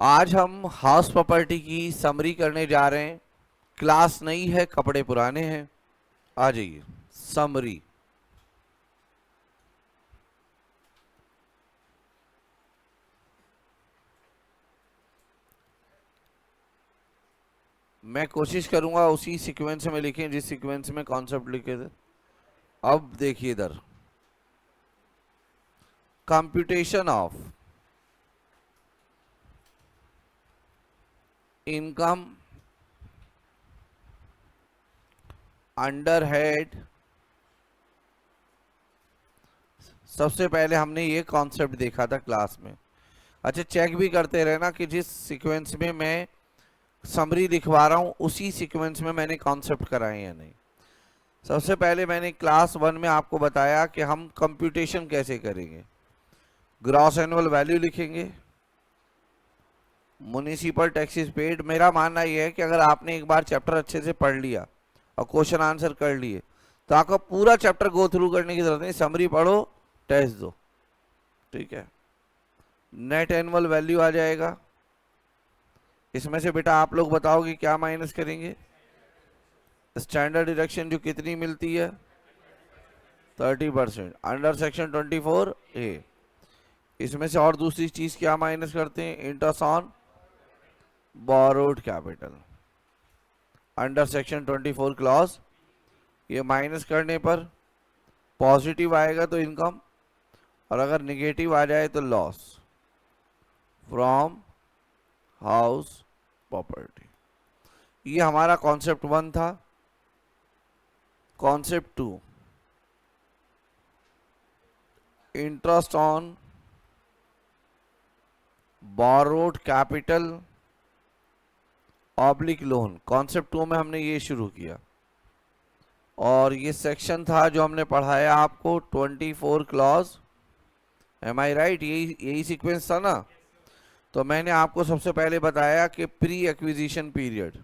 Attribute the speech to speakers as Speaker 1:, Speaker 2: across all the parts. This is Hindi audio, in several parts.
Speaker 1: आज हम हाउस प्रॉपर्टी की समरी करने जा रहे हैं। क्लास नई है, कपड़े पुराने हैं। आ जाइए। समरी। मैं कोशिश करूंगा उसी सीक्वेंस में लिखें जिस सीक्वेंस में कॉन्सेप्ट लिखे थे। अब देखिए इधर, computation of income under head. सबसे पहले हमने ये कॉन्सेप्ट देखा था क्लास में। अच्छा, चेक भी करते रहना कि जिस सीक्वेंस में मैं समरी लिखवा रहा हूं उसी सीक्वेंस में मैंने कॉन्सेप्ट कराए या नहीं। सबसे पहले मैंने क्लास 1 में आपको बताया कि हम कंप्यूटेशन कैसे करेंगे। ग्रॉस एनुअल वैल्यू लिखेंगे, म्युनिसिपल टैक्सेस पेड। मेरा मानना यह है कि अगर आपने एक बार चैप्टर अच्छे से पढ़ लिया और क्वेश्चन आंसर कर लिए तो आपको पूरा चैप्टर गो थ्रू करने की जरूरत नहीं, समरी पढ़ो, टेस्ट दो। ठीक है। नेट एनुअल वैल्यू आ जाएगा। इसमें से बेटा आप लोग बताओगे क्या माइनस करेंगे। स्टैंडर्ड डिडक्शन जो कितनी मिलती है, 30% अंडर सेक्शन 24A। इसमें से और दूसरी चीज क्या माइनस करते हैं, interest on borrowed capital under section 24 clause. ये माइनस करने पर पॉजिटिव आएगा तो इनकम, और अगर निगेटिव आ जाए तो लॉस फ्रॉम हाउस प्रॉपर्टी। ये हमारा कॉन्सेप्ट 1 था। Concept 2, interest on borrowed capital oblique loan. Concept 2 में हमने ये शुरू किया, और ये सेक्शन था जो हमने पढ़ाया आपको 24 क्लॉज। M I right? यही यही सीक्वेंस था ना। तो मैंने आपको सबसे पहले बताया कि प्री एक्विजिशन पीरियड।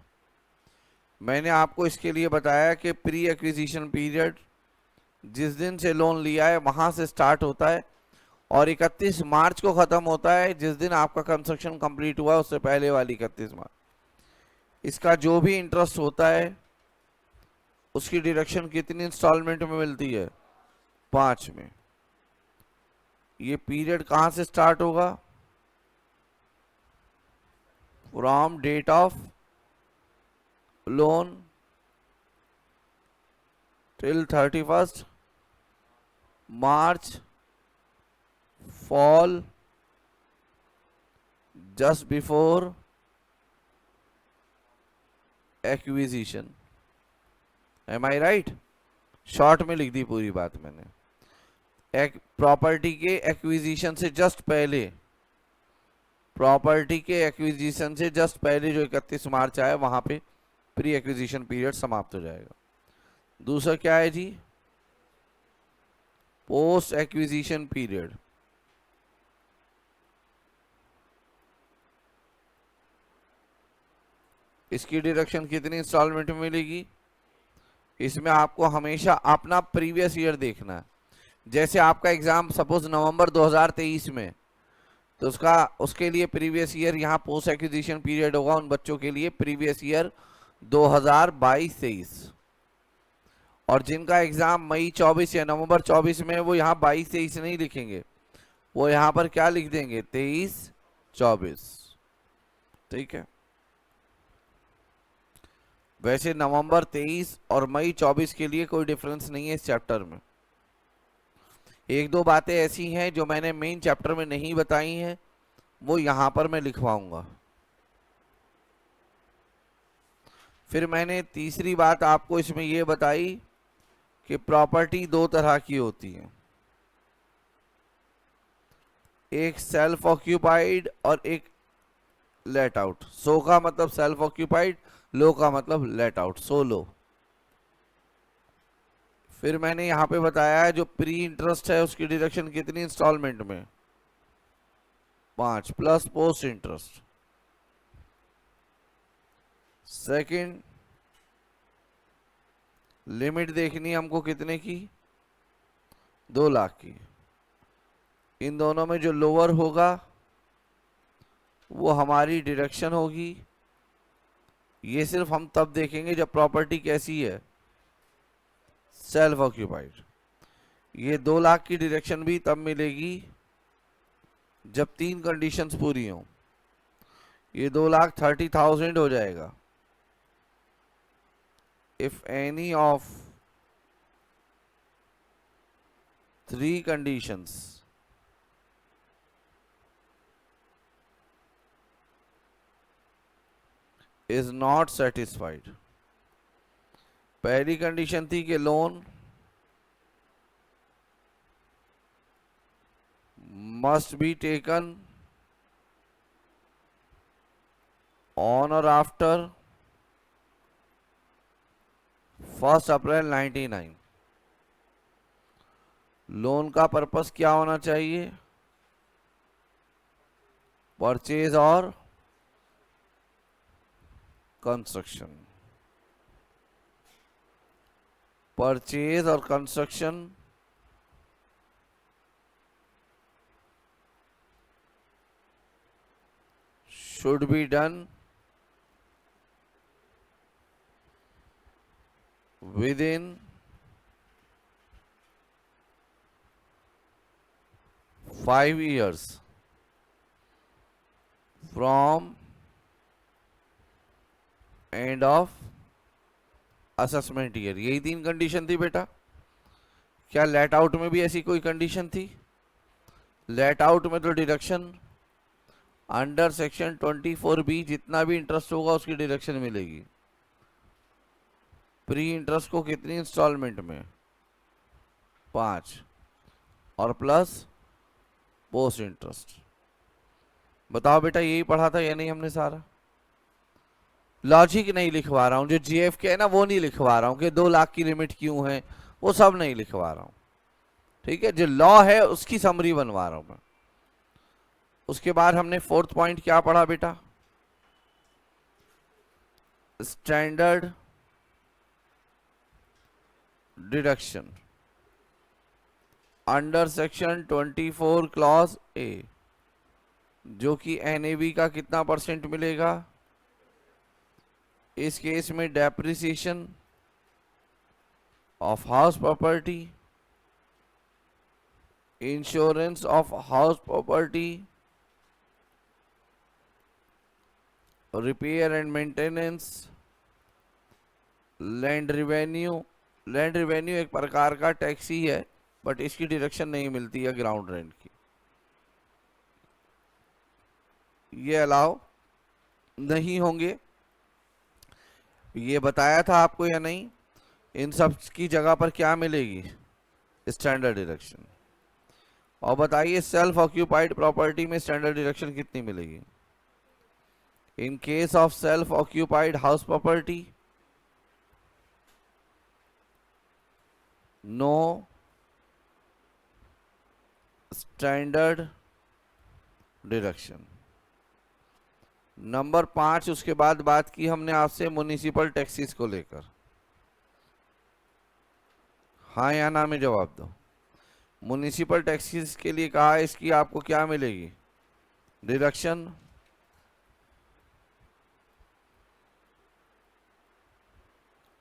Speaker 1: मैंने आपको इसके लिए बताया कि प्री एक्विजिशन पीरियड जिस दिन से लोन लिया है वहां से स्टार्ट होता है और 31 मार्च को खत्म होता है, जिस दिन आपका कंस्ट्रक्शन कंप्लीट हुआ उससे पहले वाली 31 मार्च। इसका जो भी इंटरेस्ट होता है उसकी डिडक्शन कितनी इंस्टॉलमेंट में मिलती है, 5 में। ये पीरियड कहां से स्टार्ट होगा, from date of loan till 31 March fall just before acquisition. Am I right? Short में लिख दी पूरी बात मैंने। एक प्रॉपर्टी के एक्विजिशन से जस्ट पहले, प्रॉपर्टी के एक्विजिशन से जस्ट पहले जो 31 मार्च आया वहां पे प्री एक्विजिशन पीरियड समाप्त हो जाएगा। दूसरा क्या है जी, पोस्ट एक्विजिशन पीरियड। इसकी डिडक्शन कितनी इंस्टॉलमेंट में मिलेगी। इसमें आपको हमेशा अपना प्रीवियस ईयर देखना है। जैसे आपका एग्जाम सपोज नवंबर 2023 में, तो उसके लिए प्रीवियस ईयर यहाँ पोस्ट एक्विजिशन पीरियड होगा उन बच्चों के लिए प्रीवियस ईयर 2022-23। और जिनका एग्जाम मई 24 या नवंबर 24 में, वो यहाँ 22-23 नहीं लिखेंगे, वो यहाँ पर क्या लिख देंगे, 23-24। ठीक है। वैसे नवंबर 23 और मई 24 के लिए कोई डिफरेंस नहीं है इस चैप्टर में। एक दो बातें ऐसी हैं जो मैंने मेन चैप्टर में नहीं बताई हैं, वो यहां पर मैं लिखवाऊंगा। फिर मैंने तीसरी बात आपको इसमें यह बताई कि प्रॉपर्टी दो तरह की होती है, एक सेल्फ ऑक्यूपाइड और एक लेट आउट। सो का मतलब सेल्फ ऑक्यूपाइड, लो का मतलब लेट आउट, सोलो। फिर मैंने यहां पे बताया है जो प्री इंटरेस्ट है उसकी डिडक्शन कितनी इंस्टॉलमेंट में, 5 plus post interest. Second, limit देखनी हमको कितने की, 2 लाख की। इन दोनों में जो लोअर होगा वो हमारी डिडक्शन होगी। ये सिर्फ हम तब देखेंगे जब प्रॉपर्टी कैसी है, सेल्फ ऑक्यूपाइड। ये 2 लाख की डिडक्शन भी तब मिलेगी जब 3 कंडीशंस पूरी हों। ये 2,30,000 हो जाएगा if any of 3 conditions is not satisfied. पहली कंडीशन थी कि loan must be taken on or after 1 April 99। Loan का पर्पस क्या होना चाहिए, परचेज और कंस्ट्रक्शन। परचेज और construction should be done within 5 years from end of assessment year. यही 3 कंडीशन थी बेटा। क्या लेट आउट में भी ऐसी कोई कंडीशन थी? लेट आउट में तो डिडक्शन अंडर सेक्शन 24B जितना भी इंटरेस्ट होगा उसकी डिडक्शन मिलेगी। प्री इंटरेस्ट को कितनी इंस्टॉलमेंट में? 5 और प्लस पोस्ट इंटरेस्ट। बताओ बेटा यही पढ़ा था या नहीं हमने सारा? लॉजिक नहीं लिखवा रहा हूं, जो जीएफ के है ना वो नहीं लिखवा रहा हूं कि 2 लाख की लिमिट क्यों है, वो सब नहीं लिखवा रहा हूं। ठीक है, जो लॉ है उसकी समरी बनवा रहा हूं मैं। उसके बाद हमने 4th पॉइंट क्या पढ़ा बेटा? Standard deduction under section 24 clause A, जो कि एनएबी का कितना परसेंट मिलेगा? इस केस में depreciation of house property, insurance of house property, repair and maintenance, land revenue. Land revenue एक प्रकार का टैक्स ही है बट इसकी डिडक्शन नहीं मिलती है ग्राउंड रेंट की, ये अलाउ नहीं होंगे। ये बताया था आपको या नहीं? इन सब की जगह पर क्या मिलेगी? Standard deduction. और बताइए सेल्फ ऑक्यूपाइड प्रॉपर्टी में स्टैंडर्ड डिडक्शन कितनी मिलेगी? In case of self occupied house property no standard deduction. Number 5, उसके बाद बात की हमने आपसे म्युनिसिपल टैक्सेस को लेकर। हाँ या ना में जवाब दो। म्युनिसिपल टैक्सेस के लिए कहा है इसकी आपको क्या मिलेगी? डिडक्शन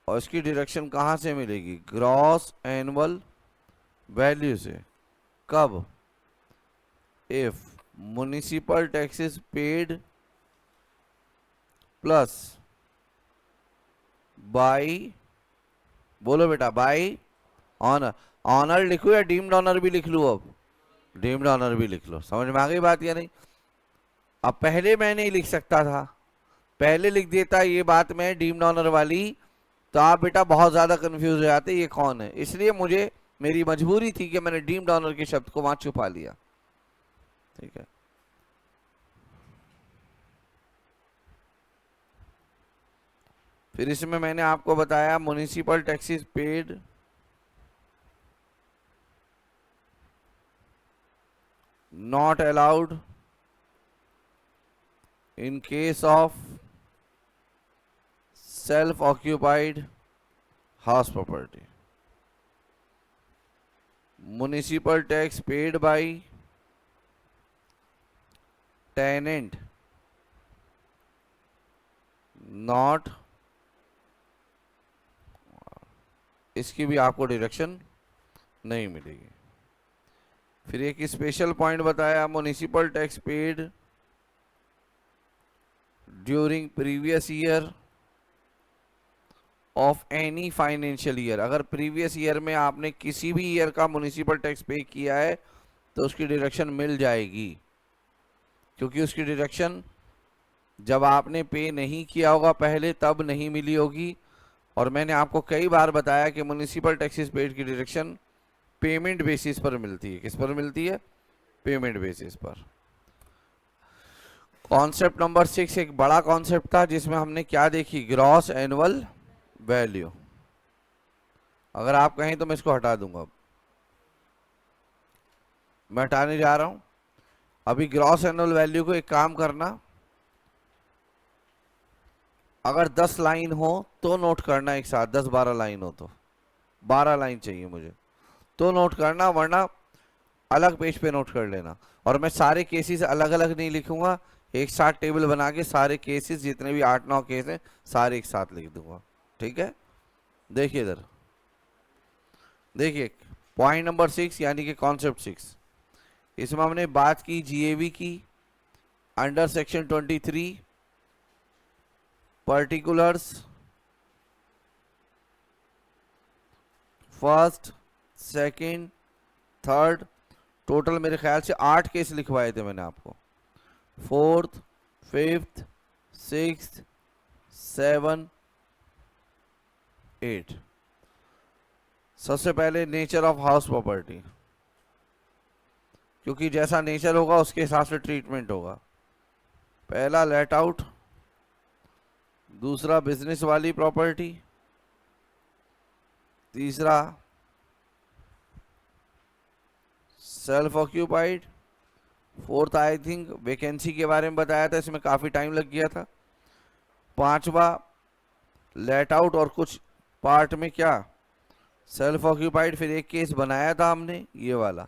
Speaker 1: और इसकी डिडक्शन कहां से मिलेगी? ग्रॉस एनुअल वैल्यू से। कब? If municipal taxes paid plus by, बोलो बेटा, बाई ऑनर। ऑनर लिखूं या डीम्ड ऑनर भी लिख लूं? अब डीम्ड ऑनर भी लिख लो। समझ में आ गई बात या नहीं? अब पहले मैं नहीं लिख सकता था, पहले लिख देता ये बात मैं डीम्ड ऑनर वाली, तो आप बेटा बहुत ज्यादा कंफ्यूज हो जाते ये कौन है। इसलिए मुझे, मेरी मजबूरी थी कि मैंने डीम्ड ऑनर के शब्द को वहां छुपा लिया। ठीक है, फिर इसमें मैंने आपको बताया municipal taxes paid not allowed in case of self-occupied house property. Municipal tax paid by tenant not, इसकी भी आपको डिडक्शन नहीं मिलेगी। फिर एक स्पेशल पॉइंट बताया, municipal tax paid during previous year of any financial year. अगर प्रीवियस ईयर में आपने किसी भी ईयर का म्युनिसिपल टैक्स पे किया है तो उसकी डिडक्शन मिल जाएगी, क्योंकि उसकी डिडक्शन जब आपने पे नहीं किया होगा पहले तब नहीं मिली होगी। और मैंने आपको कई बार बताया कि म्युनिसिपल टैक्सेस पेड की डिडक्शन पेमेंट बेसिस पर मिलती है। किस पर मिलती है? पेमेंट बेसिस पर। कॉन्सेप्ट नंबर 6 एक बड़ा कॉन्सेप्ट था जिसमें हमने क्या देखी? Gross annual value. अगर आप कहें तो मैं इसको हटा दूंगा, मैं हटाने जा रहा हूं। अभी ग्रॉस एनुअल वैल्यू को एक काम करना, अगर 10 लाइन हो तो नोट करना एक साथ, 10-12 लाइन हो तो 12 लाइन चाहिए मुझे तो नोट करना, वरना अलग पेज पे नोट कर लेना। और मैं सारे केसेस अलग अलग नहीं लिखूंगा, एक साथ टेबल बना के सारे केसेस जितने भी 8-9 केस हैं सारे एक साथ लिख दूंगा। ठीक है, देखिए इधर, देखिए पॉइंट नंबर 6 यानी कि कॉन्सेप्ट 6, इसमें हमने बात की जीएवी की under section 23 particulars, first, second, third, total मेरे ख्याल से 8 केस लिखवाए थे मैंने आपको। Fourth, fifth, sixth, 7, 8। सबसे पहले नेचर ऑफ हाउस प्रॉपर्टी, क्योंकि जैसा नेचर होगा उसके हिसाब से ट्रीटमेंट होगा। पहला लेट आउट, दूसरा बिजनेस वाली प्रॉपर्टी, तीसरा self occupied, fourth I think vacancy के बारे में बताया था, इसमें काफी टाइम लग गया था। पांचवा लेट आउट और कुछ पार्ट में क्या सेल्फ ऑक्यूपाइड। फिर एक केस बनाया था हमने ये वाला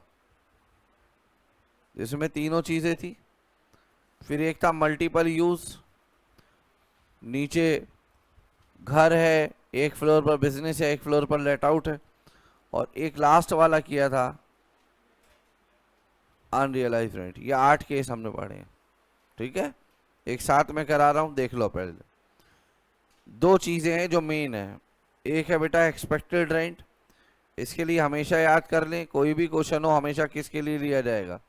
Speaker 1: जिसमें तीनों चीजें थी। फिर एक था मल्टीपल यूज, नीचे घर है, एक फ्लोर पर बिजनेस है, एक फ्लोर पर लेट आउट है। और एक लास्ट वाला किया था अनरियलाइज्ड रेंट। ये 8 केस हमने पढ़े हैं। ठीक है, एक साथ में करा रहा हूं, देख लो। पहले 2 चीजें हैं जो मेन है, एक है बेटा एक्सपेक्टेड रेंट, इसके लिए हमेशा याद कर लें कोई भी क्वेश्चन हो हमेशा किसके लिए लिया जाएगा?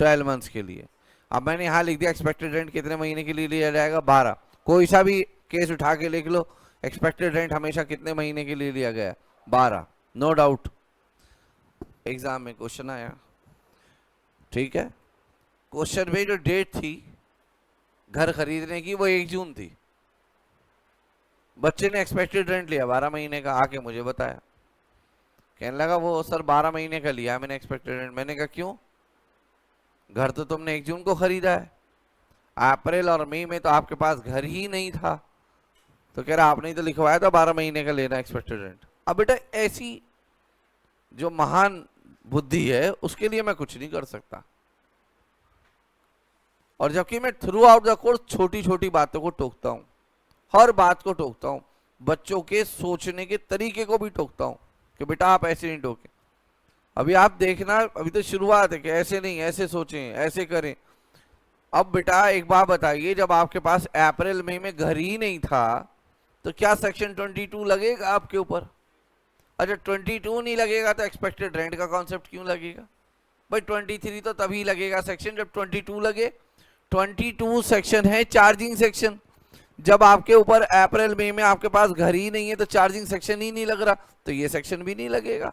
Speaker 1: 12 मंथ्स के लिए। अब मैंने यहां लिख दिया एक्सपेक्टेड रेंट कितने महीने के लिए लिया जाएगा? 12। कोई सा भी केस उठा के लिख लो, एक्सपेक्टेड रेंट हमेशा कितने महीने के लिए लिया गया? 12, नो डाउट। एग्जाम में क्वेश्चन आया। ठीक है, क्वेश्चन में जो डेट थी घर खरीदने की वो 1 जून थी। बच्चे ने एक्सपेक्टेड रेंट लिया 12 महीने का, आके मुझे बताया, कहने लगा वो सर 12 महीने का लिया मैंने एक्सपेक्टेड रेंट। मैंने कहा क्यों? घर तो तुमने 1 जून को खरीदा है, अप्रैल और मई में तो आपके पास घर ही नहीं था। तो कह रहा आपने ही तो लिखवाया था 12 महीने का लेना एक्सपेक्टेड रेंट। अब बेटा ऐसी जो महान बुद्धि है उसके लिए मैं कुछ नहीं कर सकता। और जबकि मैं थ्रू आउट द कोर्स छोटी छोटी बातों को टोकता हूं, हर बात को टोकता हूं, बच्चों के सोचने के तरीके को भी टोकता हूं कि बेटा आप ऐसे नहीं टोके। अभी आप देखना, अभी तो शुरुआत है कि ऐसे नहीं, ऐसे सोचें, ऐसे करें। अब बेटा एक बात बताइए, जब आपके पास अप्रैल मई में घर ही नहीं था तो क्या सेक्शन 22 लगेगा आपके ऊपर? अच्छा 22 नहीं लगेगा तो एक्सपेक्टेड रेंट का कॉन्सेप्ट क्यों लगेगा भाई? 23 तो तभी लगेगा सेक्शन जब 22 लगे। 22 सेक्शन है चार्जिंग सेक्शन। जब आपके ऊपर अप्रैल मई में आपके पास घर ही नहीं है तो चार्जिंग सेक्शन ही नहीं लग रहा, तो ये सेक्शन भी नहीं लगेगा।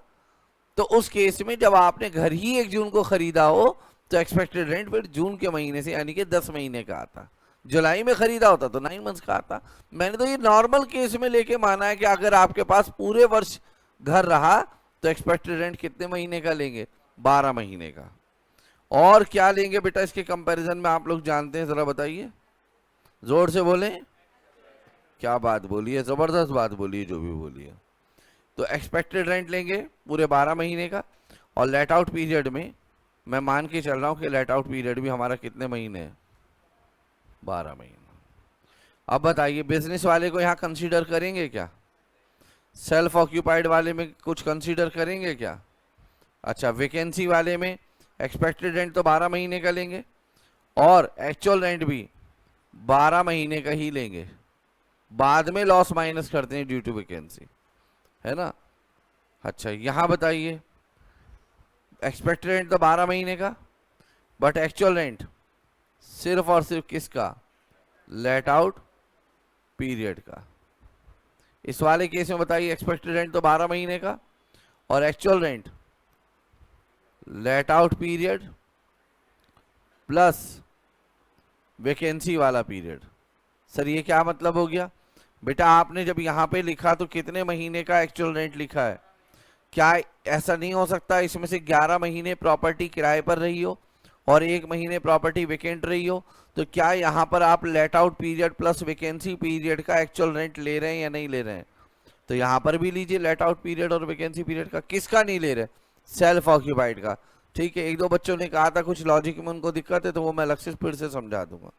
Speaker 1: तो उस केस में जब आपने घर ही 1 जून को खरीदा हो तो एक्सपेक्टेड रेंट फिर जून के महीने से यानी कि 10 महीने का आता। जुलाई में खरीदा होता तो 9 मंथ्स का आता। मैंने तो ये नॉर्मल केस में लेके माना है कि अगर आपके पास पूरे वर्ष घर रहा तो एक्सपेक्टेड रेंट कितने महीने का लेंगे? 12 महीने का। और क्या लेंगे बेटा इसके कंपैरिजन में आप लोग जानते हैं? जरा बताइए, जोर से बोलें। क्या बात बोली है, जबरदस्त बात बोली है जो भी बोली है। तो एक्सपेक्टेड रेंट लेंगे पूरे 12 महीने का। और लेट आउट पीरियड में मैं मान के चल रहा हूं कि लेट आउट पीरियड भी हमारा कितने महीने है? 12 महीने। अब बताइए बिजनेस वाले को यहाँ कंसीडर करेंगे क्या? सेल्फ ऑक्यूपाइड वाले में कुछ कंसीडर करेंगे क्या? अच्छा, वैकेंसी वाले में एक्सपेक्टेड रेंट तो 12 महीने का लेंगे और एक्चुअल रेंट भी 12 महीने का ही लेंगे, बाद में लॉस माइनस करते हैं ड्यू टू वैकेंसी, है ना? अच्छा, यहां बताइए एक्सपेक्टेड रेंट तो 12 महीने का, बट एक्चुअल रेंट सिर्फ और सिर्फ किसका? लेट आउट पीरियड का। इस वाले केस में बताइए एक्सपेक्टेड रेंट तो 12 महीने का और actual rent let out period plus vacancy वाला पीरियड। सर ये क्या मतलब हो गया? बेटा आपने जब यहाँ पे लिखा तो कितने महीने का एक्चुअल रेंट लिखा है? क्या ऐसा नहीं हो सकता इसमें से 11 महीने प्रॉपर्टी किराए पर रही हो और 1 महीने प्रॉपर्टी वेकेंट रही हो? तो क्या यहाँ पर आप let out period plus vacancy period का एक्चुअल रेंट ले रहे हैं या नहीं ले रहे हैं? तो यहाँ पर भी लीजिए लेट आउट पीरियड और वैकेंसी पीरियड का। किसका नहीं ले रहे? सेल्फ ऑक्यूपाइड का। ठीक है, एक दो बच्चों ने कहा था कुछ लॉजिक में उनको दिक्कत है, तो वो मैं अलग से फिर से समझा दूंगा।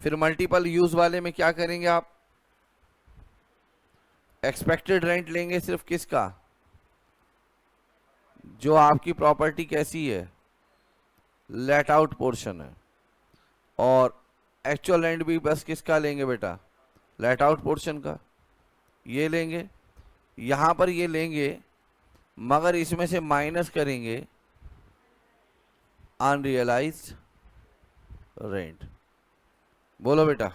Speaker 1: फिर मल्टीपल यूज वाले में क्या करेंगे आप? एक्सपेक्टेड रेंट लेंगे सिर्फ किसका? जो आपकी प्रॉपर्टी कैसी है? लेट आउट पोर्शन है। और एक्चुअल रेंट भी बस किसका लेंगे बेटा? लेट आउट पोर्शन का। ये लेंगे, यहां पर ये लेंगे, मगर इसमें से माइनस करेंगे अनरियलाइज्ड रेंट। बोलो बेटा।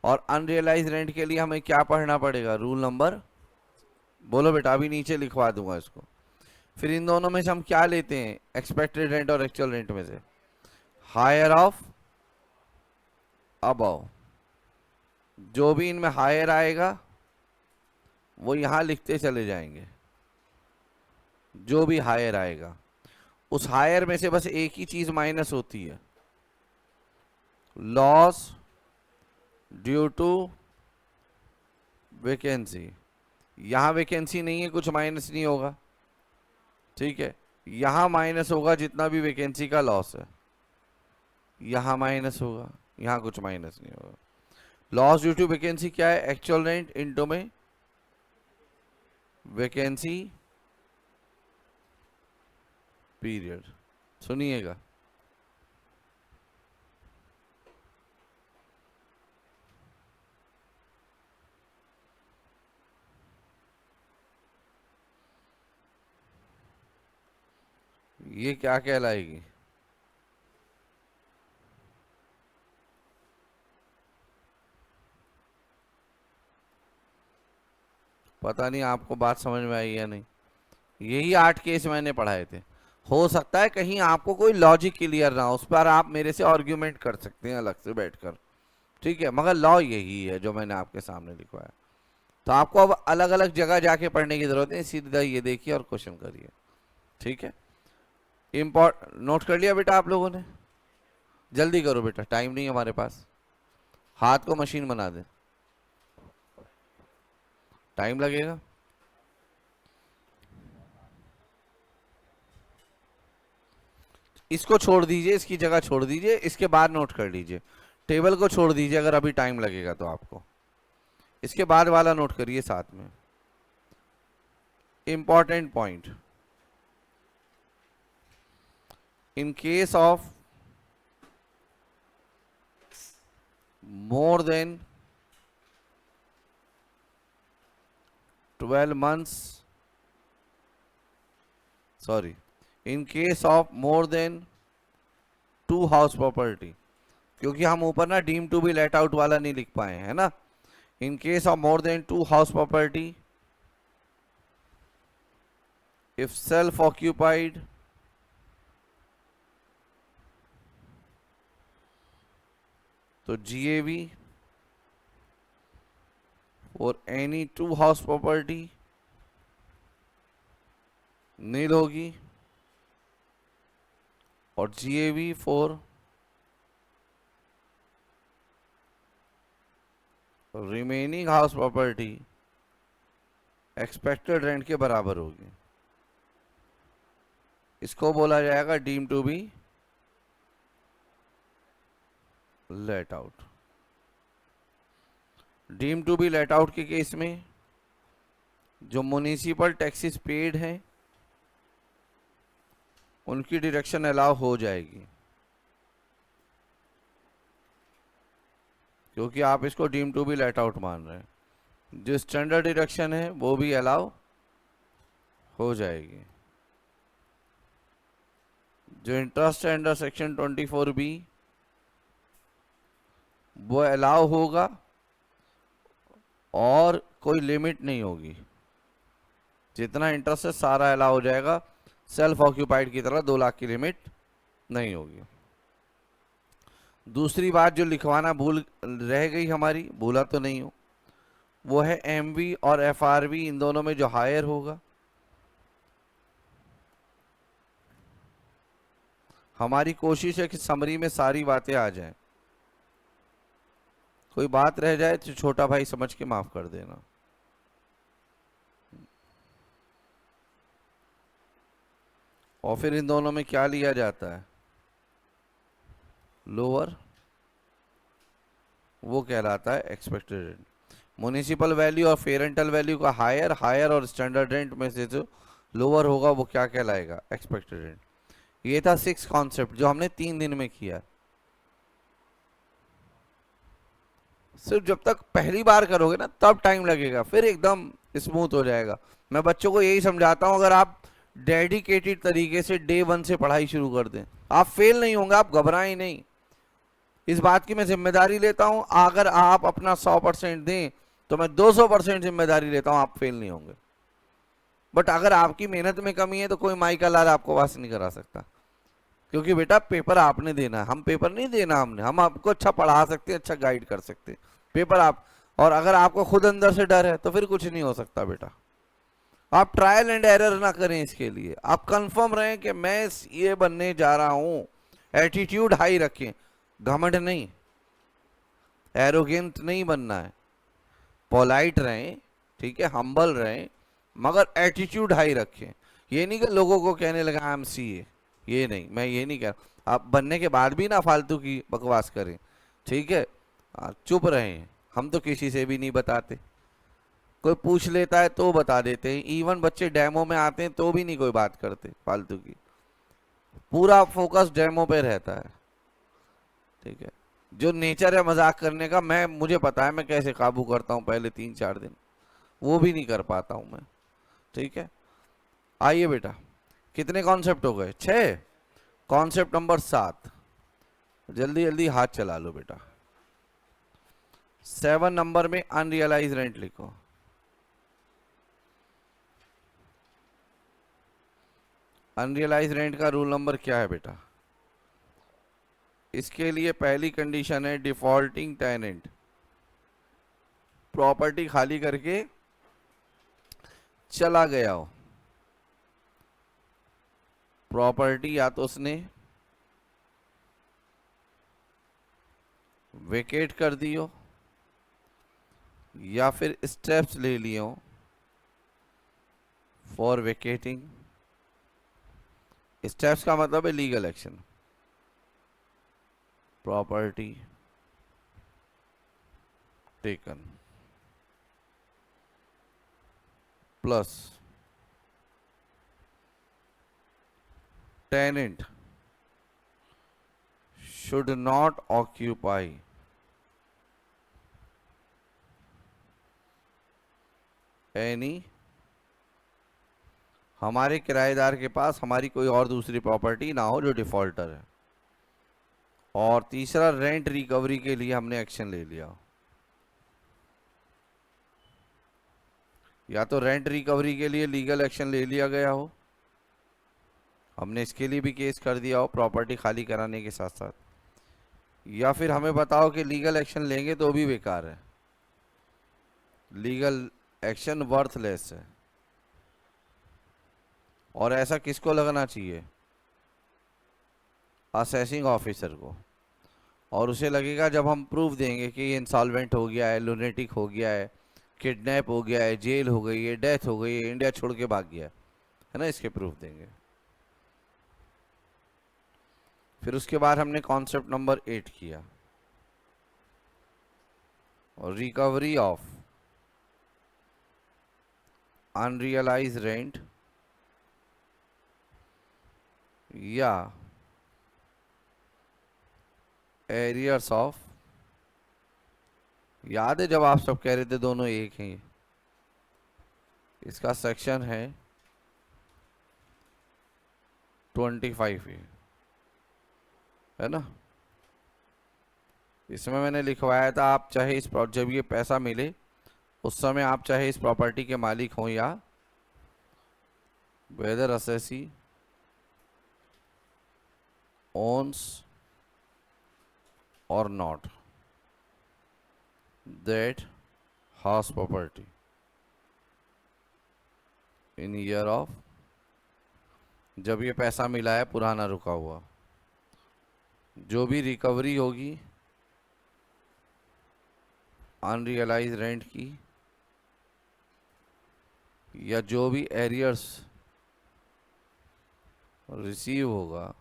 Speaker 1: और अनरियलाइज्ड रेंट के लिए हमें क्या पढ़ना पड़ेगा? रूल नंबर, बोलो बेटा, अभी नीचे लिखवा दूंगा इसको। फिर इन दोनों में से हम क्या लेते हैं? एक्सपेक्टेड रेंट और एक्चुअल रेंट में से हायर ऑफ अबव। जो भी इनमें हायर आएगा वो यहां लिखते चले जाएंगे। जो भी हायर आएगा उस हायर में से बस एक ही चीज माइनस होती है, लॉस ड्यू टू वैकेंसी। यहां वैकेंसी नहीं है, कुछ माइनस नहीं होगा। ठीक है, यहां माइनस होगा जितना भी वैकेंसी का लॉस है, यहां माइनस होगा, यहां कुछ माइनस नहीं होगा। लॉस ड्यू टू वैकेंसी क्या है? एक्चुअल रेंट इनटू में वैकेंसी पीरियड। सुनिएगा, ये क्या कहलाएगी? पता नहीं आपको बात समझ में आई या नहीं। यही 8 केस मैंने पढ़ाए थे। हो सकता है कहीं आपको कोई लॉजिक क्लियर ना हो, उस पर आप मेरे से आर्ग्यूमेंट कर सकते हैं अलग से बैठकर। ठीक है, मगर लॉ यही है जो मैंने आपके सामने लिखवाया। तो आपको अब अलग अलग जगह जाके पढ़ने की जरूरत है, सीधा ये देखिए और क्वेश्चन करिए। ठीक है, नोट कर लिया बेटा आप लोगों ने? जल्दी करो बेटा, टाइम नहीं है हमारे पास। हाथ को मशीन बना दे, टाइम लगेगा। इसको छोड़ दीजिए, इसकी जगह छोड़ दीजिए, इसके बाद नोट कर लीजिए। टेबल को छोड़ दीजिए अगर अभी टाइम लगेगा तो आपको। इसके बाद वाला नोट करिए साथ में। Important point, in case of more than 12 months, sorry, in case of more than 2 house property, क्योंकि हम ऊपर ना deem to be let out वाला नहीं लिख पाए है ना। In case of more than 2 house property, if self occupied तो जीएवी और एनी 2 हाउस प्रॉपर्टी नील होगी, और GAV for remaining house property expected rent के बराबर होगी। इसको बोला जाएगा deem to be let out. Deem to be let out के केस में जो म्युनिसिपल टैक्सेस पेड हैं उनकी डिडक्शन अलाउ हो जाएगी, क्योंकि आप इसको deem to be let out मान रहे हैं। जो स्टैंडर्ड डिडक्शन है वो भी अलाउ हो जाएगी। जो इंटरेस्ट है अंडर सेक्शन 24B वो अलाउ होगा और कोई लिमिट नहीं होगी, जितना इंटरेस्ट है सारा अलाउ हो जाएगा। सेल्फ ऑक्यूपाइड की तरह 2 लाख की लिमिट नहीं होगी। दूसरी बात जो लिखवाना भूल रह गई हमारी, भूला तो नहीं हो, वो है एमवी और एफआरवी इन दोनों में जो हायर होगा। हमारी कोशिश है कि समरी में सारी बातें आ जाएं, कोई बात रह जाए तो छोटा भाई समझ के माफ कर देना। और फिर इन दोनों में क्या लिया जाता है, लोअर, वो कहलाता है एक्सपेक्टेड रेंट। म्युनिसिपल वैल्यू और फेयर रेंटल वैल्यू का हायर, हायर और स्टैंडर्ड रेंट में से जो लोअर होगा वो क्या कहलाएगा, एक्सपेक्टेड रेंट। ये था 6 कॉन्सेप्ट जो हमने 3 दिन में किया। सिर्फ जब तक पहली बार करोगे ना तब टाइम लगेगा, फिर एकदम स्मूथ हो जाएगा। मैं बच्चों को यही समझाता हूं, अगर आप डेडिकेटेड तरीके से डे 1 से पढ़ाई शुरू कर दें, आप फेल नहीं होंगे, आप घबराएं नहीं। इस बात की मैं जिम्मेदारी लेता हूं, अगर आप अपना 100% दें तो मैं 200% जिम्मेदारी लेता हूं, आप फेल नहीं होंगे। बट अगर आपकी मेहनत में कमी है तो कोई माई का लाल आपको पास नहीं करा सकता, क्योंकि बेटा पेपर आपने देना है, हम पेपर नहीं देना हमने। हम आपको अच्छा पढ़ा सकते हैं, अच्छा गाइड कर सकते हैं, पेपर आप। और अगर आपको खुद अंदर से डर है तो फिर कुछ नहीं हो सकता बेटा। आप ट्रायल एंड एरर ना करें, इसके लिए आप कंफर्म रहें कि मैं ये बनने जा रहा हूं। एटीट्यूड हाई रखें, घमंड नहीं, एरोगेंट नहीं बनना है, पोलाइट रहें, ठीक है, हम्बल रहें, मगर एटीट्यूड हाई रखें। ये नहीं कि लोगों को कहने लगा आई एम सीए, ये नहीं, मैं ये नहीं कह रहा। आप बनने के बाद भी ना फालतू की बकवास करें, ठीक है, चुप रहें। हम तो किसी से भी नहीं बताते, कोई पूछ लेता है तो बता देते हैं। इवन बच्चे डेमो में आते हैं तो भी नहीं कोई बात करते फालतू की, पूरा फोकस डेमो पे रहता है, ठीक है। जो नेचर है मजाक करने का, मुझे पता है मैं कैसे काबू करता हूँ पहले 3-4 दिन, वो भी नहीं कर पाता हूँ मैं, ठीक है। आइए बेटा, कितने कॉन्सेप्ट हो गए, 6। कॉन्सेप्ट नंबर 7, जल्दी जल्दी हाथ चला लो बेटा। 7 नंबर में अनरियलाइज रेंट लिखो। अनरियलाइज रेंट का रूल नंबर क्या है बेटा, इसके लिए पहली कंडीशन है डिफॉल्टिंग टेनेंट प्रॉपर्टी खाली करके चला गया हो। प्रॉपर्टी या तो उसने वेकेट कर दी हो या फिर स्टेप्स ले लिए हो फॉर वेकेटिंग। स्टेप्स का मतलब है legal action. Property taken plus tenant should not occupy any, हमारे किराएदार के पास हमारी कोई और दूसरी प्रॉपर्टी ना हो जो डिफॉल्टर है। और तीसरा, रेंट रिकवरी के लिए हमने एक्शन ले लिया, या तो रेंट रिकवरी के लिए लीगल एक्शन ले लिया गया हो, हमने इसके लिए भी केस कर दिया हो प्रॉपर्टी खाली कराने के साथ साथ, या फिर हमें बताओ कि लीगल एक्शन लेंगे तो भी बेकार है, लीगल एक्शन वर्थलेस है। और ऐसा किसको लगना चाहिए, असेसिंग ऑफिसर को। और उसे लगेगा जब हम प्रूफ देंगे कि ये इंसॉल्वेंट हो गया है, लुनेटिक हो गया है, किडनैप हो गया है, जेल हो गई है, डेथ हो गई है, इंडिया छोड़ के भाग गया है ना, इसके प्रूफ देंगे। फिर उसके बाद हमने कॉन्सेप्ट नंबर 8 किया, रिकवरी ऑफ अनरियलाइज रेंट या एरियर्स ऑफ, याद है जब आप सब कह रहे थे दोनों एक हैं, इसका सेक्शन है 25 है ना। इसमें मैंने लिखवाया था आप चाहे जब ये पैसा मिले उस समय आप चाहे इस प्रॉपर्टी के मालिक हों या वेदर असेसी ओन्स और not that house property in year of, जब ये पैसा मिला है पुराना रुका हुआ, जो भी रिकवरी होगी अनरियलाइज रेंट की या जो भी एरियर्स रिसीव होगा,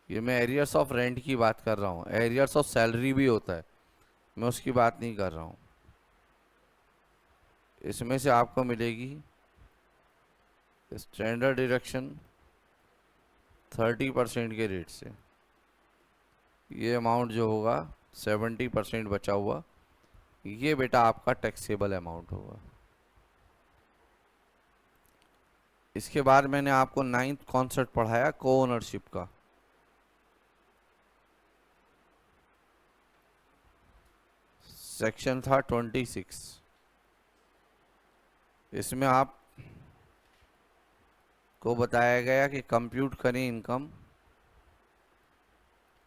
Speaker 1: ये मैं एरियर्स ऑफ रेंट की बात कर रहा हूँ, एरियर्स ऑफ सैलरी भी होता है, मैं उसकी बात नहीं कर रहा हूँ। इसमें से आपको मिलेगी स्टैंडर्ड डिडक्शन 30% के रेट से, ये अमाउंट जो होगा 70% बचा हुआ, ये बेटा आपका टैक्सेबल अमाउंट होगा। इसके बाद मैंने आपको 9th कॉन्सेप्ट पढ़ाया को ओनरशिप का। सेक्शन था 26। इसमें आप को बताया गया कि कंप्यूट करें इनकम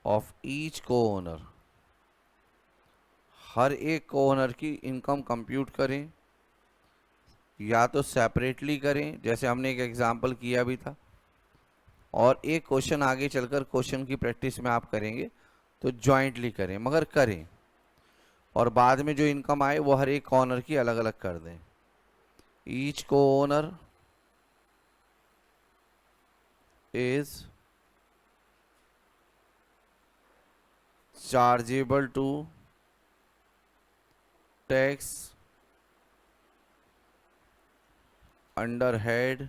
Speaker 1: ऑफ ईच को ओनर, हर एक को ओनर की इनकम कंप्यूट करें, या तो सेपरेटली करें जैसे हमने एक एग्जांपल किया भी था, और एक क्वेश्चन आगे चलकर क्वेश्चन की प्रैक्टिस में आप करेंगे तो जॉइंटली करें, मगर करें, और बाद में जो इनकम आए वो हर एक ओनर की अलग अलग कर दें। ईच को owner is chargeable to tax under head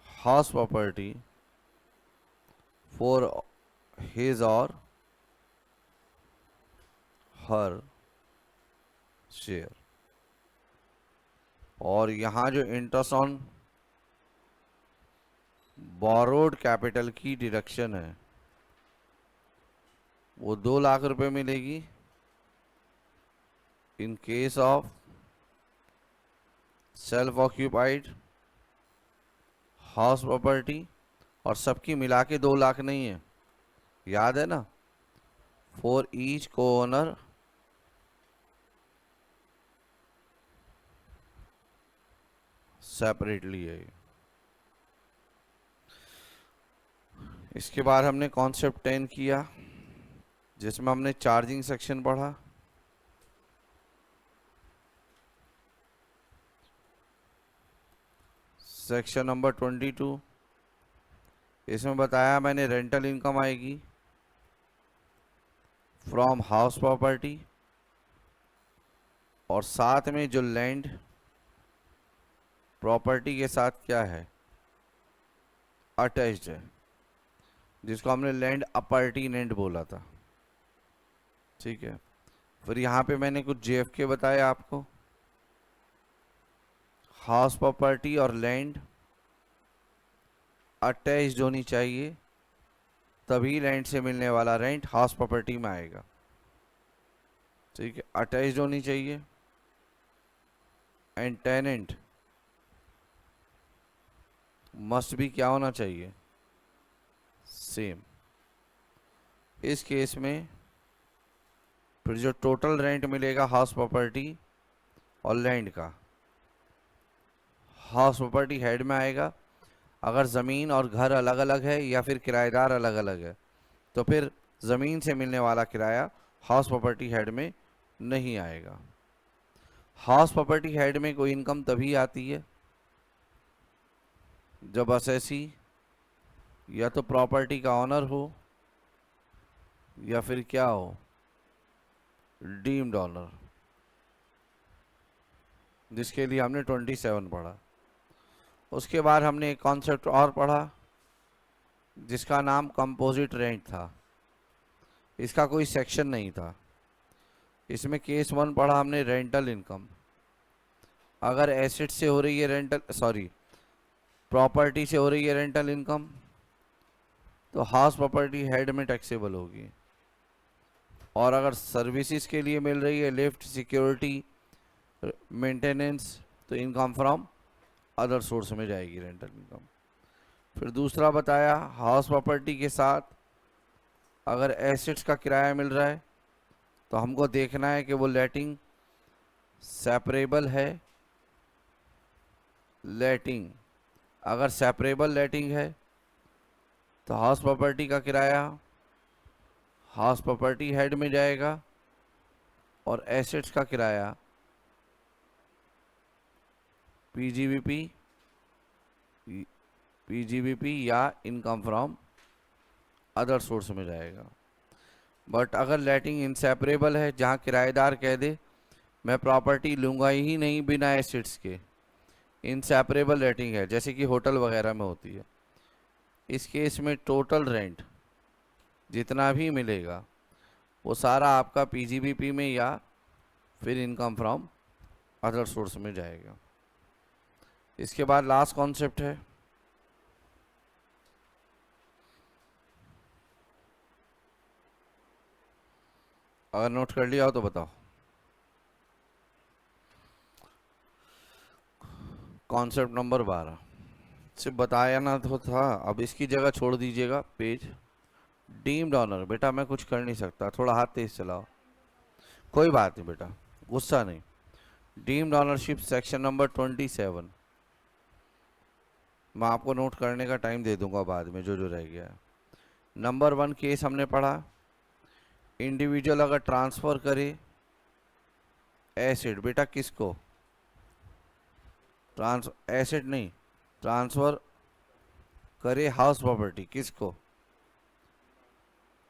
Speaker 1: house property for his or her share। और यहाँ जो इंटरेस्ट ऑन बोरोड कैपिटल की डिडक्शन है वो 2 लाख रुपए मिलेगी in case of self occupied house property, और सबकी मिला के 2 लाख नहीं है, याद है ना, फॉर ईच को ओनर सेपरेटली है। इसके बाद हमने कॉन्सेप्ट 10 किया जिसमें हमने चार्जिंग सेक्शन पढ़ा। सेक्शन नंबर 22, इसमें बताया मैंने रेंटल इनकम आएगी फ्रॉम हाउस प्रॉपर्टी, और साथ में जो लैंड प्रॉपर्टी के साथ क्या है अटैच्ड है, जिसको हमने लैंड अपर्टिनेंट बोला था, ठीक है। फिर यहाँ पे मैंने कुछ जेएफके बताए आपको, हाउस प्रॉपर्टी और लैंड अटैच्ड होनी चाहिए, तभी लैंड से मिलने वाला रेंट हाउस प्रॉपर्टी में आएगा, ठीक है। अटैच्ड होनी चाहिए, एंड टेनेंट मस्ट भी क्या होना चाहिए सेम। इस केस में फिर जो टोटल रेंट मिलेगा हाउस प्रॉपर्टी और लैंड का, हाउस प्रॉपर्टी हेड में आएगा। अगर ज़मीन और घर अलग अलग है या फिर किराएदार अलग अलग है तो फिर ज़मीन से मिलने वाला किराया हाउस प्रॉपर्टी हेड में नहीं आएगा। हाउस प्रॉपर्टी हेड में कोई इनकम तभी आती है जब असेसी या तो प्रॉपर्टी का ऑनर हो या फिर क्या हो डीम्ड ऑनर, जिसके लिए हमने 27 पढ़ा। उसके बाद हमने एक कॉन्सेप्ट और पढ़ा जिसका नाम कंपोजिट रेंट था। इसका कोई सेक्शन नहीं था। इसमें केस 1 पढ़ा हमने रेंटल इनकम। अगर एसेट से हो रही है रेंटल, सॉरी प्रॉपर्टी से हो रही है रेंटल इनकम, तो हाउस प्रॉपर्टी हेड में टैक्सेबल होगी। और अगर सर्विसेज के लिए मिल रही है, लिफ्ट, सिक्योरिटी, मेंटेनेंस, तो इनकम फ्रॉम अदर सोर्स में जाएगी रेंटल इनकम। फिर दूसरा बताया, हाउस प्रॉपर्टी के साथ अगर एसेट्स का किराया मिल रहा है तो हमको देखना है कि वो लेटिंग सेपरेबल है। लेटिंग अगर सेपरेबल लेटिंग है तो हाउस प्रॉपर्टी का किराया हाउस प्रॉपर्टी हेड में जाएगा और एसेट्स का किराया पीजीबीपी या इनकम फ्रॉम अदर सोर्स में जाएगा। बट अगर लेटिंग इनसेपरेबल है, जहाँ किराएदार कह दे मैं प्रॉपर्टी लूँगा ही नहीं बिना एसेट्स के, इनसेपरेबल लेटिंग है, जैसे कि होटल वगैरह में होती है, इस केस में टोटल रेंट जितना भी मिलेगा वो सारा आपका पीजीबीपी में या फिर इनकम फ्रॉम अदर सोर्स में जाएगा। इसके बाद लास्ट कॉन्सेप्ट है अगर नोट कर लिया हो तो बताओ। कॉन्सेप्ट नंबर 12 सिर्फ बताया ना तो था, अब इसकी जगह छोड़ दीजिएगा पेज। डीम्ड ऑनर, बेटा मैं कुछ कर नहीं सकता, थोड़ा हाथ तेज चलाओ। कोई बात नहीं बेटा, गुस्सा नहीं। डीम्ड ऑनरशिप सेक्शन नंबर 27, मैं आपको नोट करने का टाइम दे दूंगा बाद में जो जो रह गया है। नंबर 1 केस हमने पढ़ा, इंडिविजुअल अगर ट्रांसफर करे एसेट, बेटा किसको? एसेट नहीं, ट्रांसफर करे हाउस प्रॉपर्टी, किसको?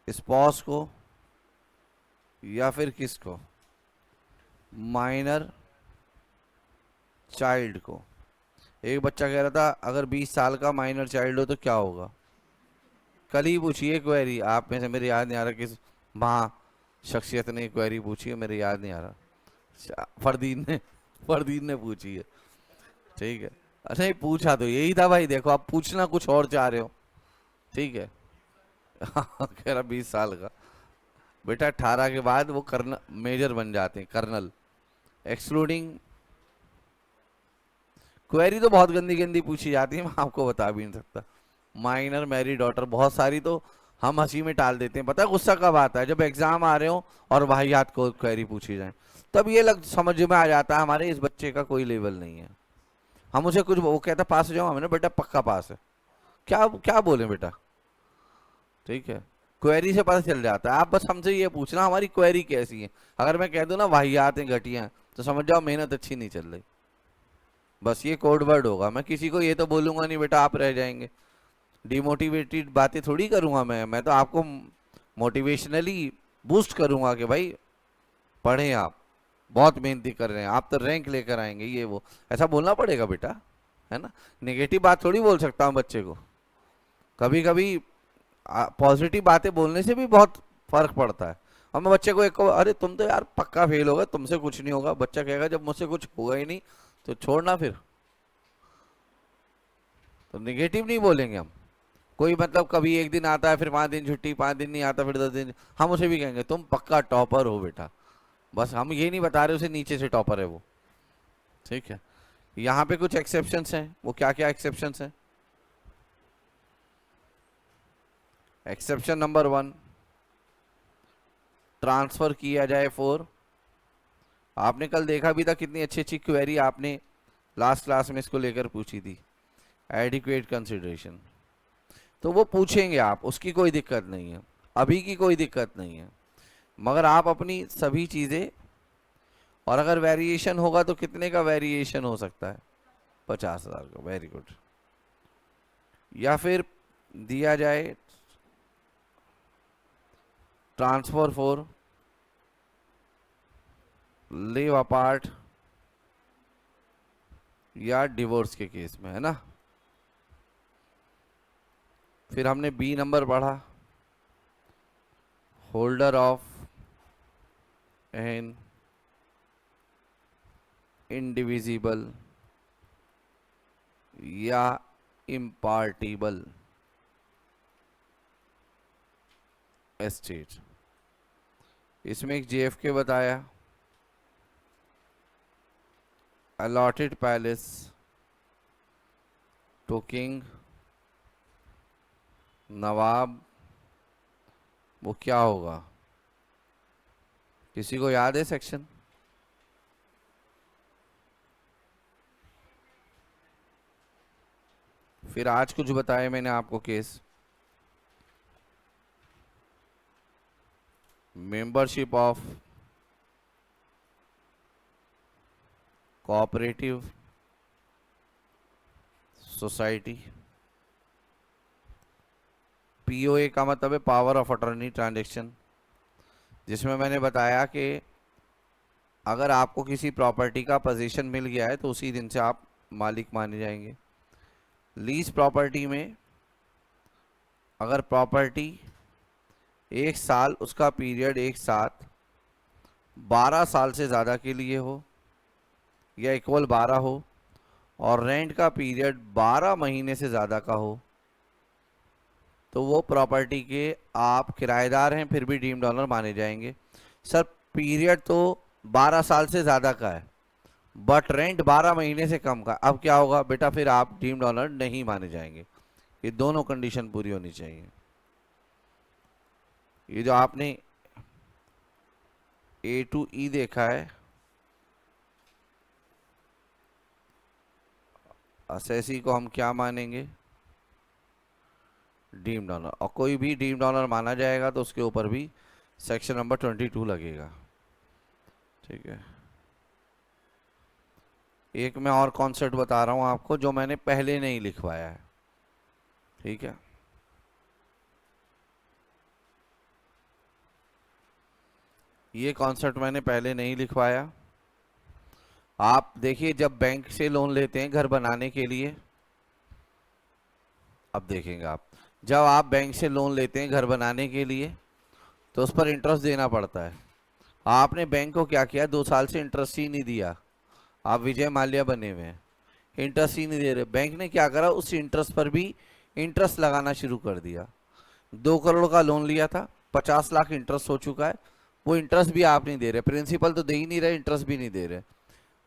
Speaker 1: स्पॉस को या फिर किसको? माइनर चाइल्ड को। एक बच्चा कह रहा था अगर 20 साल का माइनर चाइल्ड हो तो क्या होगा? कल ही पूछी है क्वेरी, आप में से मेरे याद नहीं आ रहा किस महा शख्सियत ने क्वेरी पूछी है, मेरे याद नहीं आ रहा। फरदीन ने पूछी है, ठीक है। नहीं पूछा तो यही था भाई, देखो आप पूछना कुछ और चाह रहे हो, ठीक है। कह रहा 20 साल का, बेटा 18 के बाद वो कर्नल मेजर बन जाते हैं, कर्नल। एक्सक्लूडिंग क्वेरी तो बहुत गंदी गंदी पूछी जाती है, मैं आपको बता भी नहीं सकता। माइनर मैरी डॉटर, बहुत सारी तो हम हंसी में टाल देते हैं। पता है गुस्सा कब आता है? जब एग्जाम आ रहे हो और वाहियात को क्वेरी पूछी जाए, तब ये लग समझ में आ जाता है हमारे इस बच्चे का कोई लेवल नहीं है। हम उसे कुछ, वो कहता पास हो जाओ, हमने बेटा पक्का पास है, क्या क्या बोले बेटा, ठीक है। क्वेरी से पता चल जाता है। आप बस हमसे ये पूछना हमारी क्वेरी कैसी है। अगर मैं कह दूं ना वाहियात हैं, घटिया हैं, तो समझ जाओ मेहनत अच्छी नहीं चल रही। बस ये कोड वर्ड होगा। मैं किसी को ये तो बोलूंगा नहीं बेटा आप रह जाएंगे, डिमोटिवेटेड बातें थोड़ी करूंगा मैं तो आपको मोटिवेशनली बूस्ट करूंगा कि भाई पढ़ें, आप बहुत मेहनती कर रहे हैं, आप तो रैंक लेकर आएंगे, ये वो ऐसा बोलना पड़ेगा बेटा, है ना। नेगेटिव बात थोड़ी बोल सकता हूँ बच्चे को। कभी कभी पॉजिटिव बातें बोलने से भी बहुत फर्क पड़ता है। और मैं बच्चे को एक अरे तुम तो यार पक्का फेल होगा, तुमसे कुछ नहीं होगा, बच्चा कहेगा जब मुझसे कुछ होगा ही नहीं तो छोड़ना, फिर तो निगेटिव नहीं बोलेंगे हम। कोई मतलब कभी एक दिन आता है फिर 5 दिन छुट्टी, 5 दिन नहीं आता फिर 10 दिन, हम उसे भी कहेंगे तुम पक्का टॉपर हो बेटा। बस हम ये नहीं बता रहे उसे नीचे से टॉपर है वो, ठीक है। यहाँ पे कुछ एक्सेप्शंस हैं, वो क्या क्या एक्सेप्शंस हैं? एक्सेप्शन नंबर 1, ट्रांसफर किया जाए फॉर, आपने कल देखा भी था कितनी अच्छी अच्छी क्वेरी आपने लास्ट क्लास में इसको लेकर पूछी थी, एडिक्वेट कंसिडरेशन। तो वो पूछेंगे आप, उसकी कोई दिक्कत नहीं है, अभी की कोई दिक्कत नहीं है। मगर आप अपनी सभी चीज़ें, और अगर वेरिएशन होगा तो कितने का वेरिएशन हो सकता है? 50,000 का, वेरी गुड। या फिर दिया जाए ट्रांसफर फॉर लिव अपार्ट या डिवोर्स के केस में, है ना। फिर हमने बी नंबर पढ़ा, होल्डर ऑफ एन इंडिविजिबल या इम्पार्टिबल एस्टेट। इसमें एक जेएफके बताया, अलॉटेड पैलेस टू किंग नवाब, वो क्या होगा, किसी को याद है सेक्शन? फिर आज कुछ बताया मैंने आपको case, membership of cooperative society, POA का मतलब है पावर ऑफ अटॉर्नी ट्रांजैक्शन, जिसमें मैंने बताया कि अगर आपको किसी प्रॉपर्टी का पोजीशन मिल गया है तो उसी दिन से आप मालिक माने जाएंगे। लीज प्रॉपर्टी में अगर प्रॉपर्टी एक साल, उसका पीरियड एक साथ 12 साल से ज़्यादा के लिए हो या इक्वल 12 हो, और रेंट का पीरियड 12 महीने से ज़्यादा का हो, तो वो प्रॉपर्टी के आप किराएदार हैं फिर भी डीम्ड ऑनर माने जाएंगे। सर पीरियड तो 12 साल से ज़्यादा का है बट रेंट 12 महीने से कम का, अब क्या होगा बेटा, फिर आप डीम्ड ऑनर नहीं माने जाएंगे। ये दोनों कंडीशन पूरी होनी चाहिए। ये जो आपने ए टू ई देखा है, असेसी को हम क्या मानेंगे, डीम्ड ऑनर, और कोई भी डीम्ड ऑनर माना जाएगा तो उसके ऊपर भी सेक्शन नंबर 22 लगेगा। ठीक है, एक मैं और कॉन्सेप्ट बता रहा हूं आपको जो मैंने पहले नहीं लिखवाया है। ठीक है, ये कॉन्सेप्ट मैंने पहले नहीं लिखवाया। आप देखिए, जब बैंक से लोन लेते हैं घर बनाने के लिए, अब देखेंगे आप, जब आप बैंक से लोन लेते हैं घर बनाने के लिए तो उस पर इंटरेस्ट देना पड़ता है। आपने बैंक को क्या किया, 2 साल से इंटरेस्ट ही नहीं दिया, आप विजय माल्या बने हुए हैं, इंटरेस्ट ही नहीं दे रहे। बैंक ने क्या करा, उस इंटरेस्ट पर भी इंटरेस्ट लगाना शुरू कर दिया। 2 करोड़ का लोन लिया था, 50 लाख इंटरेस्ट हो चुका है, वो इंटरेस्ट भी आप नहीं दे रहे, प्रिंसिपल तो दे ही नहीं रहे, इंटरेस्ट भी नहीं दे रहे।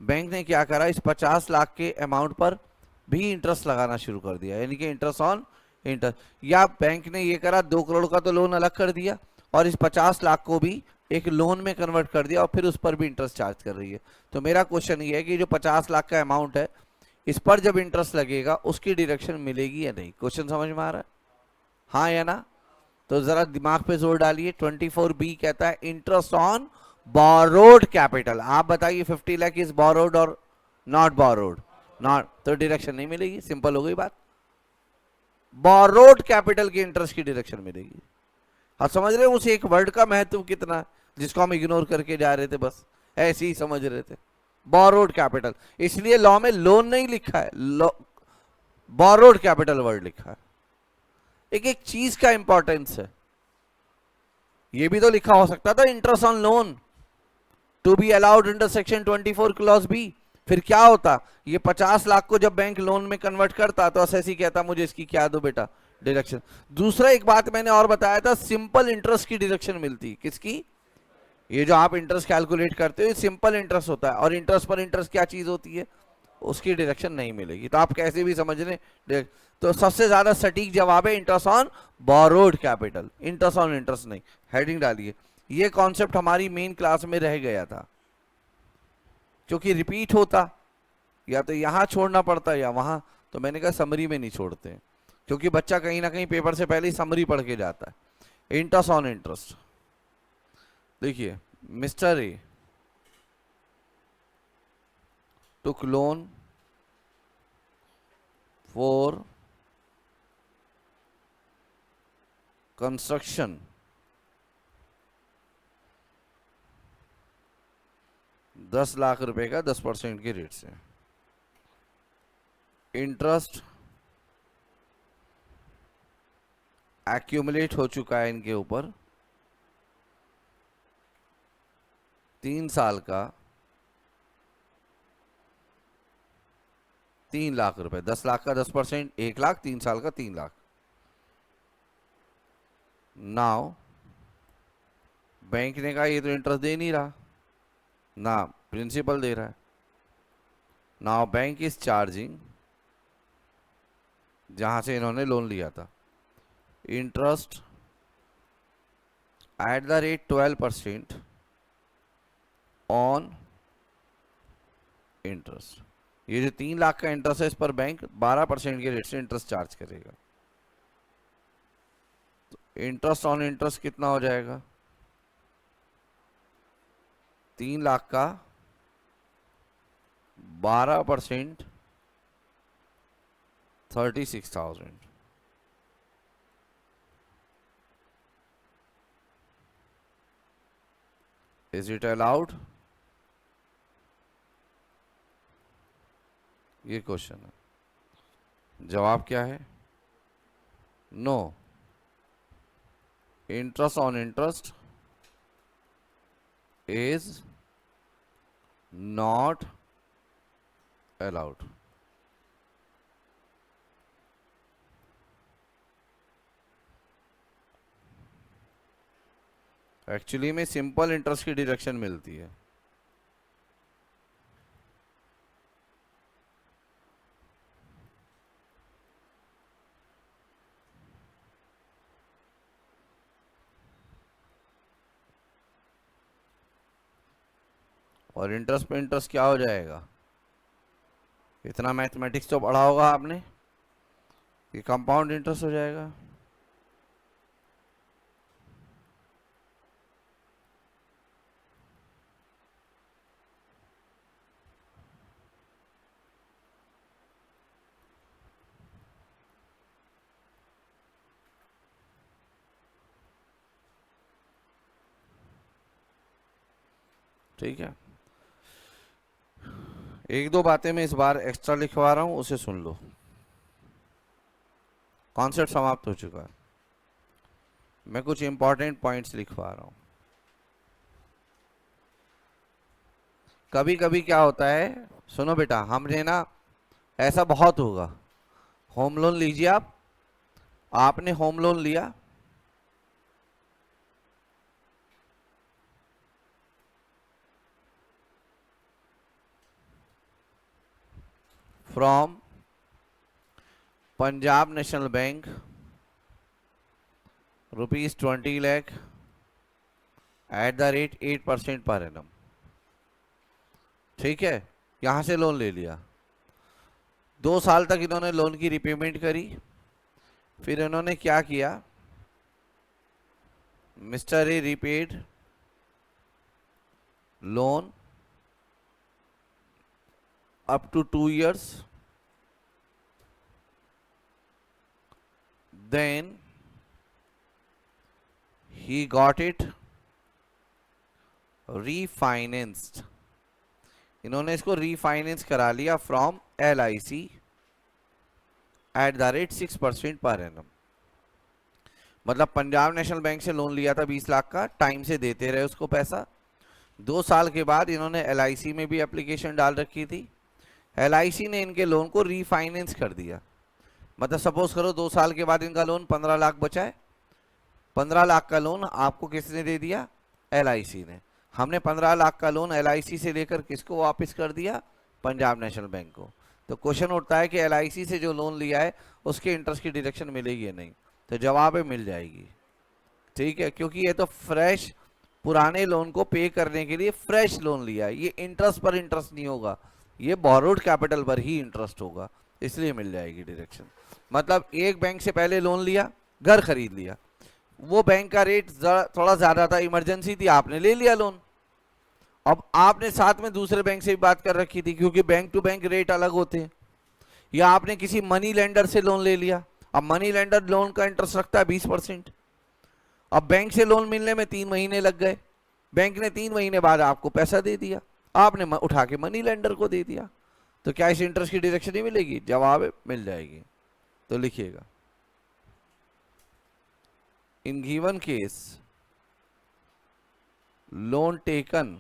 Speaker 1: बैंक ने क्या करा, इस 50 लाख के अमाउंट पर भी इंटरेस्ट लगाना शुरू कर दिया, यानी कि इंटरेस्ट ऑन इंटरेस्ट। या बैंक ने ये करा, 2 करोड़ का तो लोन अलग कर दिया और इस 50 लाख को भी एक लोन में कन्वर्ट कर दिया और फिर उस पर भी इंटरेस्ट चार्ज कर रही है। तो मेरा क्वेश्चन ये है कि जो 50 लाख का अमाउंट है, इस पर जब इंटरेस्ट लगेगा उसकी डिडक्शन मिलेगी या नहीं? क्वेश्चन समझ में आ रहा है, हाँ या ना? तो जरा दिमाग पे जोर डालिए। 24B कहता है इंटरेस्ट ऑन बोरोड कैपिटल। आप बताइए 50 लाख इज बोरोड और नॉट बोरोड? नॉट, तो डिडक्शन नहीं मिलेगी, सिंपल हो गई बात। बोरोड कैपिटल की इंटरेस्ट की डिडक्शन मिलेगी। आप समझ रहे हो उस एक वर्ड का महत्व कितना, जिसको हम इग्नोर करके जा रहे थे, बस ऐसे ही समझ रहे थे। बोरोड कैपिटल, इसलिए लॉ में लोन नहीं लिखा है, बोरोड कैपिटल वर्ड लिखा है। एक एक चीज का इंपॉर्टेंस है। ये भी तो लिखा हो सकता था, interest on loan to be allowed under section 24 clause B. फिर क्या होता, ये 50 लाख को जब बैंक लोन में कन्वर्ट करता तो असेसी कहता मुझे इसकी क्या दो बेटा, डिडक्शन। दूसरा एक बात मैंने और बताया था, सिंपल इंटरेस्ट की डिडक्शन मिलती। किसकी? ये जो आप इंटरेस्ट कैलकुलेट करते हो ये सिंपल इंटरेस्ट होता है, और इंटरेस्ट पर इंटरेस्ट क्या चीज होती है, उसकी डिडक्शन नहीं मिलेगी। तो आप कैसे भी समझ रहे, तो सबसे ज्यादा सटीक जवाब है interest on borrowed capital, interest on interest नहीं। हेडिंग डालिए। ये कॉन्सेप्ट हमारी मेन क्लास में रह गया था, क्योंकि रिपीट होता, या तो यहां छोड़ना पड़ता या वहां, तो मैंने कहा समरी में नहीं छोड़ते, क्योंकि बच्चा कहीं ना कहीं पेपर से पहले ही समरी पढ़ के जाता है। इंटरेस्ट ऑन इंटरेस्ट देखिए, mister A took loan for construction 10 lakh रुपए का 10% के रेट से। इंटरेस्ट एक्यूमुलेट हो चुका है इनके ऊपर 3 साल का 3 लाख रुपए। 10 लाख का 10%, 1 लाख, 3 साल का 3 लाख। नाउ बैंक ने कहा ये तो इंटरेस्ट दे नहीं रहा ना, प्रिंसिपल दे रहा है। नाउ बैंक इज चार्जिंग, जहां से इन्होंने लोन लिया था, interest at the rate 12% on interest. ये जो 3 लाख का इंटरेस्ट है इस पर बैंक 12% के रेट से इंटरेस्ट चार्ज करेगा। तो इंटरेस्ट ऑन इंटरेस्ट कितना हो जाएगा? 3 लाख का 12%, 36,000। Is it allowed? ये क्वेश्चन है। जवाब क्या है? No. Interest on interest is not allowed। Actually में सिंपल इंटरेस्ट की डिडक्शन मिलती है। और इंटरेस्ट पे इंटरेस्ट क्या हो जाएगा? इतना मैथमेटिक्स तो पढ़ा होगा आपने, ये कंपाउंड इंटरेस्ट हो जाएगा। ठीक है, एक दो बातें मैं इस बार एक्स्ट्रा लिखवा रहा हूं, उसे सुन लो। कॉन्सेप्ट समाप्त हो चुका है, मैं कुछ इंपॉर्टेंट पॉइंट्स लिखवा रहा हूं। कभी कभी क्या होता है, सुनो बेटा, हमने ना, ऐसा बहुत होगा, होम लोन लीजिए आपने होम लोन लिया, from Punjab national bank, ₹20 lakh at the rate 8% per annum. ठीक है, यहां से लोन ले लिया, 2 साल तक इन्होंने लोन की रिपेमेंट करी। फिर इन्होंने क्या किया, mister A repaid loan up to 2 years, then he got it refinanced। इन्होंने इसको रीफाइनेंस करा लिया from LIC at the rate 6% per annum. मतलब पंजाब नेशनल बैंक से लोन लिया था 20 लाख का, टाइम से देते रहे उसको पैसा। 2 साल के बाद इन्होंने LIC में भी एप्लीकेशन डाल रखी थी, LIC ने इनके लोन को रीफाइनेंस कर दिया। मतलब सपोज करो 2 साल के बाद इनका लोन 15 लाख बचा है, 15 लाख का लोन आपको किसने दे दिया? LIC ने। हमने 15 लाख का लोन LIC से लेकर किसको वापस कर दिया? पंजाब नेशनल बैंक को। तो क्वेश्चन उठता है कि LIC से जो लोन लिया है उसके इंटरेस्ट की डिडक्शन मिलेगी या नहीं? तो जवाब है मिल जाएगी। ठीक है, क्योंकि ये तो फ्रेश पुराने लोन को पे करने के लिए फ्रेश लोन लिया है, ये इंटरेस्ट पर इंटरेस्ट नहीं होगा, ये बोरोड कैपिटल पर ही इंटरेस्ट होगा, इसलिए मिल जाएगी डिडक्शन। मतलब एक बैंक से पहले लोन लिया, घर खरीद लिया, वो बैंक का रेट थोड़ा ज्यादा था, इमरजेंसी थी, आपने ले लिया लोन। अब आपने साथ में दूसरे बैंक से भी बात कर रखी थी, क्योंकि बैंक टू बैंक रेट अलग होते हैं। या आपने किसी मनी लेंडर से लोन ले लिया, अब मनी लेंडर लोन का इंटरेस्ट रखता है 20%। अब बैंक से लोन मिलने में 3 महीने लग गए, बैंक ने 3 महीने बाद आपको पैसा दे दिया, आपने उठा के मनी लेंडर को दे दिया, तो क्या इस इंटरेस्ट की डिडक्शन नहीं मिलेगी? जवाब है मिल जाएगी। तो लिखिएगा, in given case loan taken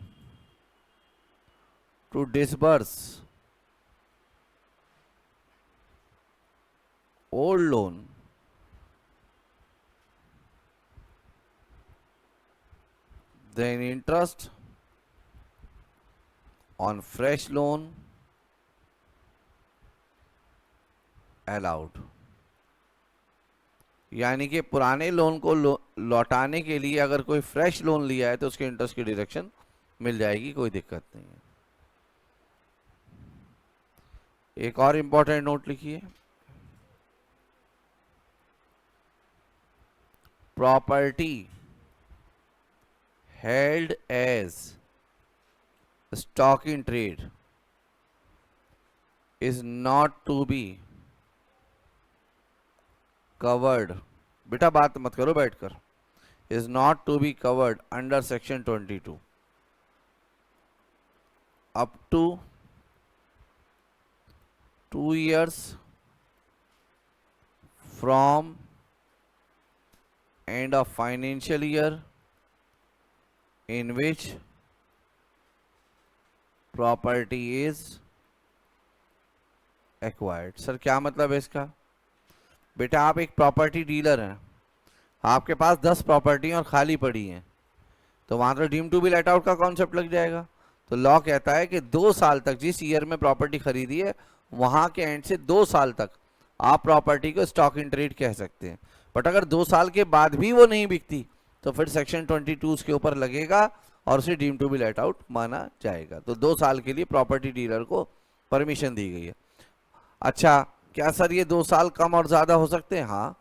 Speaker 1: to disburse old loan then interest on fresh loan allowed। यानी कि पुराने लोन को लौटाने के लिए अगर कोई फ्रेश लोन लिया है तो उसके इंटरेस्ट की डिडक्शन मिल जाएगी, कोई दिक्कत नहीं है। एक और इंपॉर्टेंट नोट लिखिए, property held as stock in trade is not to be covered, बेटा बात मत करो बैठकर, is not to be covered under section 22 up to 2 years from end of financial year in which property is acquired। Sir क्या मतलब है इसका? बेटा आप एक प्रॉपर्टी डीलर हैं, आपके पास 10 प्रॉपर्टी और खाली पड़ी हैं, तो वहां तो deem to be let out का कॉन्सेप्ट लग जाएगा। तो लॉ कहता है कि 2 साल तक, जिस ईयर में प्रॉपर्टी खरीदी है वहां के एंड से 2 साल तक आप प्रॉपर्टी को स्टॉक इन ट्रेड कह सकते हैं। बट अगर 2 साल के बाद भी वो नहीं बिकती तो फिर सेक्शन 22 उसके ऊपर लगेगा और उसे deem to be let out माना जाएगा। तो 2 साल के लिए प्रॉपर्टी डीलर को परमिशन दी गई है। अच्छा, क्या सर ये 2 साल कम और ज्यादा हो सकते हैं? हाँ,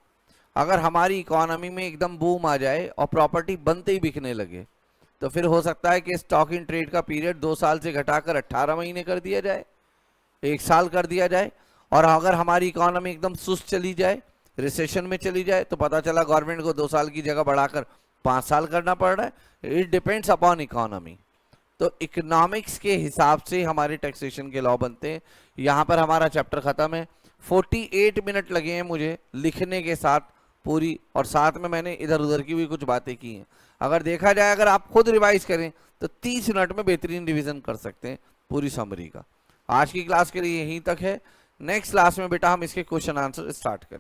Speaker 1: अगर हमारी इकोनॉमी में एकदम बूम आ जाए और प्रॉपर्टी बनते ही बिकने लगे तो फिर हो सकता है कि स्टॉक इन ट्रेड का पीरियड 2 साल से घटाकर 18 महीने कर दिया जाए, 1 साल कर दिया जाए। और अगर हमारी इकोनॉमी एकदम सुस्त चली जाए, रिसेशन में चली जाए, तो पता चला गवर्नमेंट को 2 साल की जगह बढ़ाकर 5 साल करना पड़ रहा है। It depends upon economy. तो इकोनॉमिक्स के हिसाब से हमारे टैक्सेशन के लॉ बनते हैं। यहाँ पर हमारा चैप्टर खत्म है। 48 मिनट लगे हैं मुझे लिखने के साथ पूरी, और साथ में मैंने इधर उधर की भी कुछ बातें की हैं। अगर देखा जाए, अगर आप खुद रिवाइज करें तो 30 मिनट में बेहतरीन रिवीजन कर सकते हैं पूरी समरी का। आज की क्लास के लिए यहीं तक है। नेक्स्ट क्लास में बेटा हम इसके क्वेश्चन आंसर स्टार्ट करें।